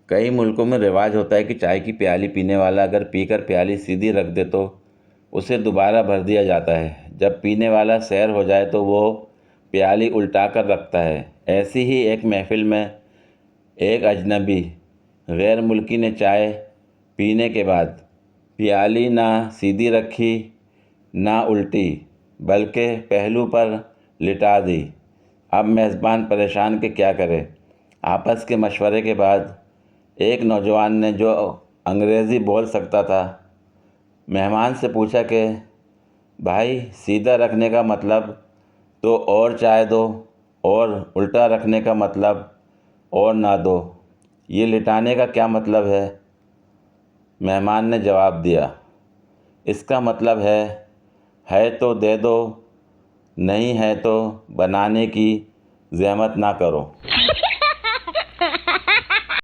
कई मुल्कों में रिवाज होता है कि चाय की प्याली पीने वाला अगर पीकर प्याली सीधी रख दे तो उसे दोबारा भर दिया जाता है। जब पीने वाला सैर हो जाए तो वो प्याली उल्टा कर रखता है। ऐसी ही एक महफिल में एक अजनबी गैर मुल्की ने चाय पीने के बाद प्याली ना सीधी रखी ना उल्टी, बल्कि पहलू पर लिटा दी। अब मेज़बान परेशान कि क्या करे। आपस के मशवरे के बाद एक नौजवान ने, जो अंग्रेज़ी बोल सकता था, मेहमान से पूछा कि भाई, सीधा रखने का मतलब तो और चाय दो, और उल्टा रखने का मतलब और ना दो, ये लिटाने का क्या मतलब है? मेहमान ने जवाब दिया, इसका मतलब है तो दे दो, नहीं है तो बनाने की ज़हमत ना करो।